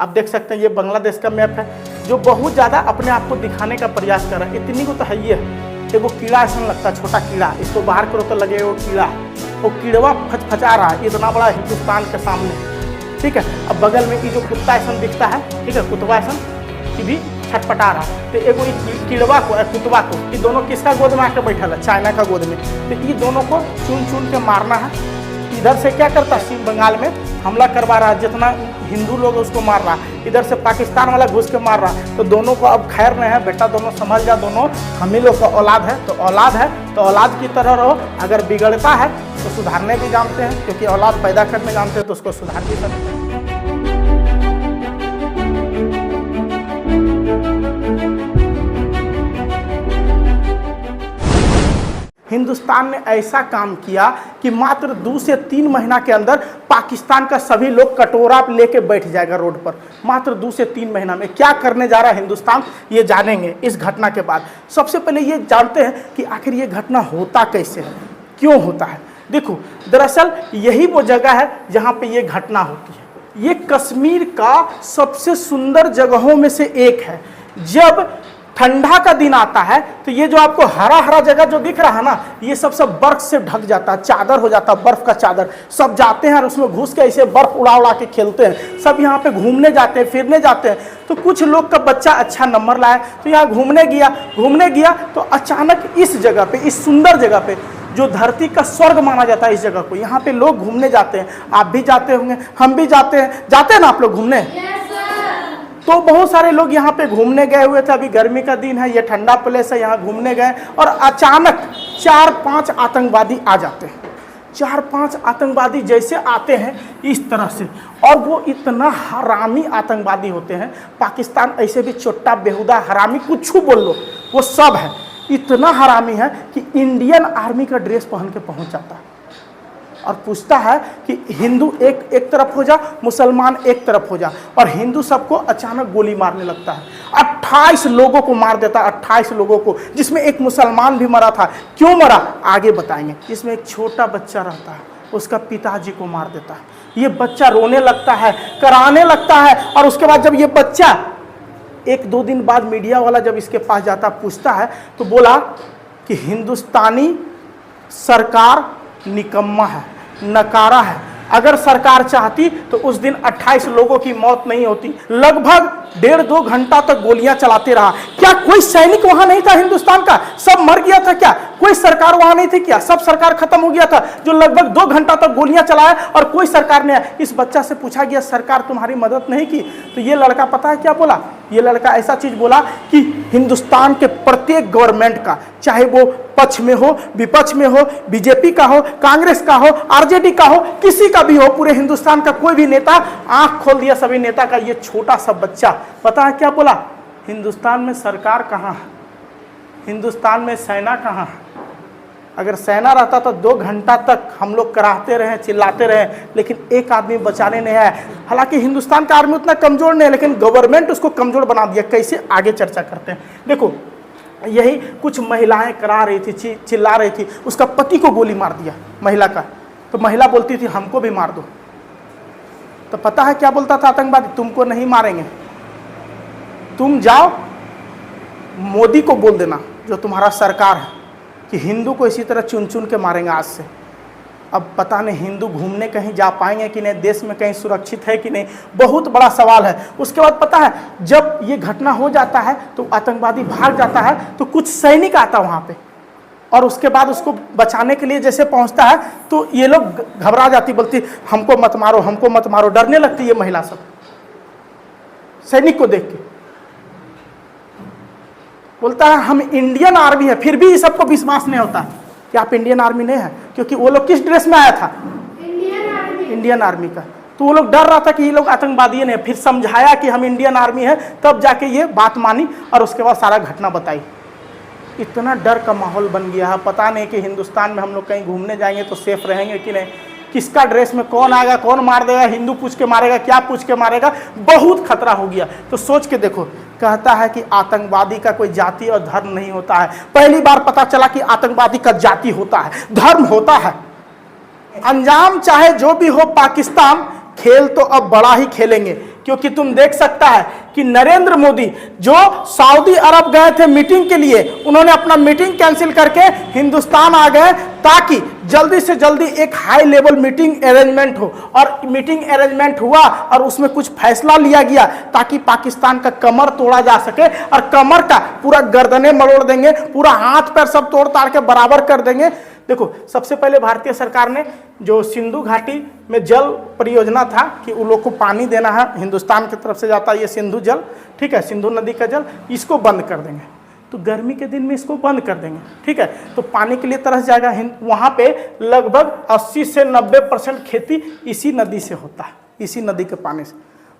आप देख सकते हैं ये बांग्लादेश का मैप है, जो बहुत ज़्यादा अपने आप को दिखाने का प्रयास कर रहा है। इतनी को तो है ही है, एगो कीड़ा ऐसा लगता है, छोटा कीड़ा, इसको बाहर करो तो लगे वो कीड़ा, वो कीड़वा फचफचा रहा है इतना बड़ा हिंदुस्तान के सामने, ठीक है। अब बगल में ये जो कुत्ता ऐसा दिखता है, ठीक है, कुतवा ऐसा ये भी छटपटा रहा है। तो एगो कीड़वा को कुतवा को, ये दोनों किसका गोद में आकर बैठा है? चाइना का गोद में। तो ये दोनों को चुन चुन के मारना है। इधर से क्या करता है, पश्चिम बंगाल में हमला करवा रहा है, जितना हिंदू लोग उसको मार रहा है, इधर से पाकिस्तान वाला घुस के मार रहा है। तो दोनों को अब खैर नहीं है, बेटा दोनों संभल जा, दोनों हम ही लोग का औलाद है, तो औलाद है तो औलाद की तरह रहो। अगर बिगड़ता है तो सुधारने भी जानते हैं, क्योंकि औलाद पैदा करने जानते हैं तो उसको सुधार भी सकते हैं। हिंदुस्तान ने ऐसा काम किया कि मात्र 2 से 3 महीना के अंदर पाकिस्तान का सभी लोग कटोरा लेके बैठ जाएगा रोड पर। मात्र 2 से 3 महीना में क्या करने जा रहा है हिंदुस्तान, ये जानेंगे इस घटना के बाद। सबसे पहले ये जानते हैं कि आखिर ये घटना होता कैसे है, क्यों होता है। देखो, दरअसल यही वो जगह है जहाँ पे ये घटना होती है। ये कश्मीर का सबसे सुंदर जगहों में से एक है। जब ठंडा का दिन आता है तो ये जो आपको हरा हरा जगह जो दिख रहा है ना, ये सब बर्फ से ढक जाता है, चादर हो जाता है, बर्फ का चादर। सब जाते हैं और उसमें घुस के ऐसे बर्फ उड़ा उड़ा के खेलते हैं। सब यहाँ पे घूमने जाते हैं, फिरने जाते हैं। तो कुछ लोग का बच्चा अच्छा नंबर लाया तो यहाँ घूमने गया तो अचानक इस जगह पे, इस सुंदर जगह पे, जो धरती का स्वर्ग माना जाता है, इस जगह को, यहाँ पे लोग घूमने जाते हैं। आप भी जाते होंगे, हम भी जाते हैं ना आप लोग घूमने। तो बहुत सारे लोग यहाँ पे घूमने गए हुए थे। अभी गर्मी का दिन है, ये ठंडा प्लेस है, यहाँ घूमने गए और अचानक 4-5 आतंकवादी आ जाते हैं। 4-5 आतंकवादी जैसे आते हैं इस तरह से, और वो इतना हरामी आतंकवादी होते हैं। पाकिस्तान ऐसे भी छोटा बेहुदा हरामी कुछ बोल लो, वो सब है। इतना हरामी है कि इंडियन आर्मी का ड्रेस पहन के पहुँच जाता है और पूछता है कि हिंदू एक तरफ हो जा, मुसलमान एक तरफ हो जा, और हिंदू सबको अचानक गोली मारने लगता है। 28 लोगों को मार देता है, 28 लोगों को, जिसमें एक मुसलमान भी मरा था। क्यों मरा आगे बताएंगे। इसमें एक छोटा बच्चा रहता है, उसका पिताजी को मार देता है। ये बच्चा रोने लगता है, कराने लगता है, और उसके बाद जब ये बच्चा 1-2 दिन बाद मीडिया वाला जब इसके पास जाता, पूछता है, तो बोला कि हिंदुस्तानी सरकार निकम्मा है, नकारा है। अगर सरकार चाहती तो उस दिन 28 लोगों की मौत नहीं होती। लगभग 1.5-2 घंटा तक गोलियां चलाते रहा। क्या कोई सैनिक वहां नहीं था हिंदुस्तान का? सब मर गया था क्या? कोई सरकार वहां नहीं थी क्या? सब सरकार खत्म हो गया था जो लगभग 2 घंटा तक गोलियां चलाया और कोई सरकार नहीं आया। इस बच्चा से पूछा गया सरकार तुम्हारी मदद नहीं की? तो ये लड़का पता है क्या बोला? ये लड़का ऐसा चीज बोला कि हिंदुस्तान के प्रत्येक गवर्नमेंट का, चाहे वो पक्ष में हो, विपक्ष में हो, बीजेपी का हो, कांग्रेस का हो, आरजेडी का हो, किसी का भी हो, पूरे हिंदुस्तान का कोई भी नेता, आंख खोल दिया सभी नेता का। ये छोटा सा बच्चा पता है क्या बोला? हिंदुस्तान में सरकार कहाँ है, हिंदुस्तान में सेना कहाँ है? अगर सेना रहता तो 2 घंटा तक हम लोग कराहते रहे, चिल्लाते रहे, लेकिन एक आदमी बचाने नहीं आया। हालांकि हिंदुस्तान का आर्मी उतना कमजोर नहीं है, लेकिन गवर्नमेंट उसको कमजोर बना दिया। कैसे, आगे चर्चा करते हैं। देखो, यही कुछ महिलाएं करा रही थी, चिल्ला रही थी, उसका पति को गोली मार दिया महिला का। तो महिला बोलती थी हमको भी मार दो। तो पता है क्या बोलता था आतंकवादी? तुमको नहीं मारेंगे, तुम जाओ मोदी को बोल देना जो तुम्हारा सरकार है कि हिंदू को इसी तरह चुन चुन के मारेंगे आज से। अब पता नहीं हिंदू घूमने कहीं जा पाएंगे कि नहीं, देश में कहीं सुरक्षित है कि नहीं, बहुत बड़ा सवाल है। उसके बाद पता है जब ये घटना हो जाता है तो आतंकवादी भाग जाता है, तो कुछ सैनिक आता वहाँ पे, और उसके बाद उसको बचाने के लिए जैसे पहुँचता है तो ये लोग घबरा जाती, बोलती हमको मत मारो, हमको मत मारो, डरने लगती ये महिला सब सैनिक को देख के। बोलता है हम इंडियन आर्मी है, फिर भी सबको विश्वास नहीं होता कि आप इंडियन आर्मी नहीं है, क्योंकि वो लोग किस ड्रेस में आया था? इंडियन आर्मी का। तो वो लोग डर रहा था कि ये लोग आतंकवादी नहीं। फिर समझाया कि हम इंडियन आर्मी है, तब जाके ये बात मानी और उसके बाद सारा घटना बताई। इतना डर का माहौल बन गया है, पता नहीं कि हिंदुस्तान में हम लोग कहीं घूमने जाएंगे तो सेफ रहेंगे कि नहीं, किसका ड्रेस में कौन आएगा, कौन मार देगा, हिंदू पूछ के मारेगा, क्या पूछ के मारेगा, बहुत खतरा हो गया। तो सोच के देखो, कहता है कि आतंकवादी का कोई जाति और धर्म नहीं होता है। पहली बार पता चला कि आतंकवादी का जाति होता है, धर्म होता है। अंजाम चाहे जो भी हो, पाकिस्तान खेल तो अब बड़ा ही खेलेंगे, क्योंकि तुम देख सकता है कि नरेंद्र मोदी जो सऊदी अरब गए थे मीटिंग के लिए, उन्होंने अपना मीटिंग कैंसिल करके हिंदुस्तान आ गए ताकि जल्दी से जल्दी एक हाई लेवल मीटिंग अरेंजमेंट हो। और मीटिंग अरेंजमेंट हुआ और उसमें कुछ फैसला लिया गया ताकि पाकिस्तान का कमर तोड़ा जा सके, और कमर का पूरा गर्दनें मरोड़ देंगे, पूरा हाथ पैर सब तोड़ ताड़ के बराबर कर देंगे। देखो, सबसे पहले भारतीय सरकार ने जो सिंधु घाटी में जल परियोजना था कि उन लोग को पानी देना है, हिंदुस्तान की तरफ से जाता है ये सिंधु जल, ठीक है, सिंधु नदी का जल, इसको बंद कर देंगे। तो गर्मी के दिन में इसको बंद कर देंगे, ठीक है, तो पानी के लिए तरस जाएगा। वहाँ पे लगभग 80 से 90% खेती इसी नदी से होता है, इसी नदी के पानी से।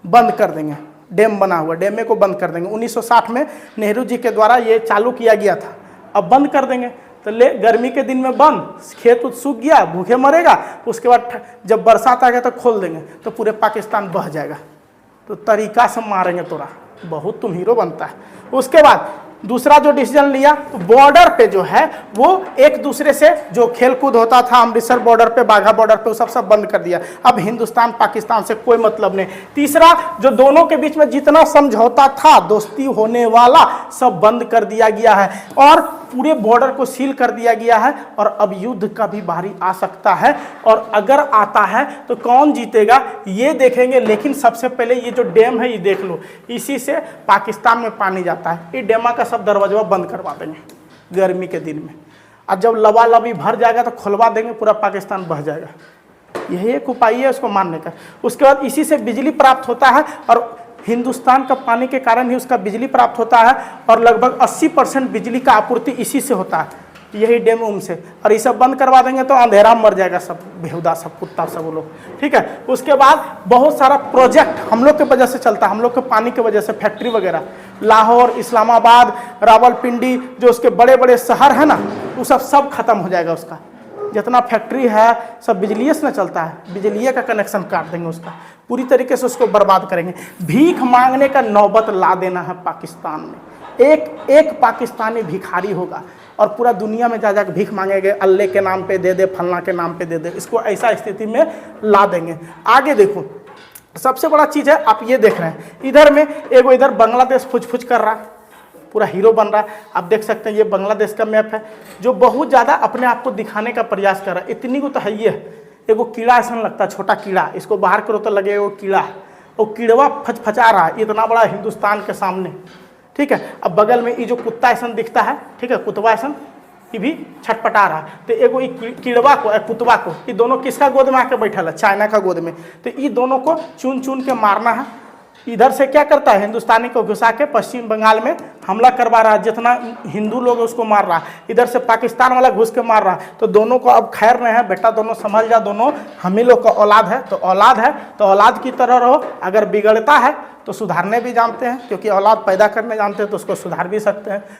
बंद कर देंगे, डैम बना हुआ, डैमे को बंद कर देंगे। 1960 में नेहरू जी के द्वारा ये चालू किया गया था, अब बंद कर देंगे। तो ले गर्मी के दिन में बंद, खेत सूख गया, भूखे मरेगा, उसके बाद जब बरसात आ गया तो खोल देंगे, तो पूरे पाकिस्तान बह जाएगा। तो तरीका से मारेंगे तोरा, बहुत तुम हीरो बनता है। उसके बाद दूसरा जो डिसीजन लिया, तो बॉर्डर पे जो है वो एक दूसरे से जो खेल कूद होता था, अमृतसर बॉर्डर पे, बाघा बॉर्डर पे, वो सब बंद कर दिया। अब हिंदुस्तान पाकिस्तान से कोई मतलब नहीं। तीसरा, जो दोनों के बीच में जितना समझौता था, दोस्ती होने वाला, सब बंद कर दिया गया है और पूरे बॉर्डर को सील कर दिया गया है। और अब युद्ध का भी बारी आ सकता है, और अगर आता है तो कौन जीतेगा ये देखेंगे। लेकिन सबसे पहले ये जो डैम है ये देख लो, इसी से पाकिस्तान में पानी जाता है। ये डैम का सब दरवाजा बंद करवा देंगे गर्मी के दिन में, और जब लबालबी भर जाएगा तो खुलवा देंगे, पूरा पाकिस्तान बह जाएगा। यही एक उपाय है उसको मानने का। उसके बाद इसी से बिजली प्राप्त होता है, और हिंदुस्तान का पानी के कारण ही उसका बिजली प्राप्त होता है, और लगभग 80% बिजली का आपूर्ति इसी से होता है, यही डैम उम से। और ये सब बंद करवा देंगे तो अंधेरा में मर जाएगा सब बेहुदा, सब कुत्ता, सब वो लोग, ठीक है। उसके बाद बहुत सारा प्रोजेक्ट हम लोग के वजह से चलता है, हम लोग के पानी के वजह से, फैक्ट्री वगैरह, लाहौर, इस्लामाबाद, रावलपिंडी, जो उसके बड़े बड़े शहर है ना, वो सब खत्म हो जाएगा। उसका जितना फैक्ट्री है सब बिजली से न चलता है, बिजली का कनेक्शन काट देंगे, उसका पूरी तरीके से उसको बर्बाद करेंगे। भीख मांगने का नौबत ला देना है पाकिस्तान में। एक पाकिस्तानी भिखारी होगा और पूरा दुनिया में जा जाकर भीख मांगेंगे, अल्लाह के नाम पे दे दे, फलना के नाम पे दे दे, इसको ऐसा स्थिति में ला देंगे। आगे देखो, सबसे बड़ा चीज़ है, आप ये देख रहे हैं इधर में एगो, इधर बांग्लादेश फुच कर रहा है, पूरा हीरो बन रहा है। आप देख सकते हैं ये बांग्लादेश का मैप है, जो बहुत ज़्यादा अपने आप को दिखाने का प्रयास कर रहा है। इतनी को तो है, ये एगो कीड़ा ऐसा लगता है, छोटा कीड़ा, इसको बाहर करो तो लगे वो कीड़ा है, वो कीड़वा फचफचा रहा है इतना बड़ा हिंदुस्तान के सामने, ठीक है। अब बगल में ये जो कुत्ता ऐसा दिखता है, ठीक है, कुतवा ऐसा, ये भी छटपटा रहा है। तो एगो कीड़वा को, कुतवा को, ये दोनों किसका गोद में आके बैठा है? चाइना का गोद में। तो ये दोनों को चुन चुन के मारना है। इधर से क्या करता है, हिंदुस्तानी को घुसा के पश्चिम बंगाल में हमला करवा रहा है, जितना हिंदू लोग उसको मार रहा है। इधर से पाकिस्तान वाला घुस के मार रहा है। तो दोनों को अब खैर नहीं है, बेटा दोनों समझ जा, दोनों हम ही लोग का औलाद है, तो औलाद है तो औलाद की तरह रहो। अगर बिगड़ता है तो सुधारने भी जानते हैं, क्योंकि औलाद पैदा करने जानते हैं तो उसको सुधार भी सकते हैं।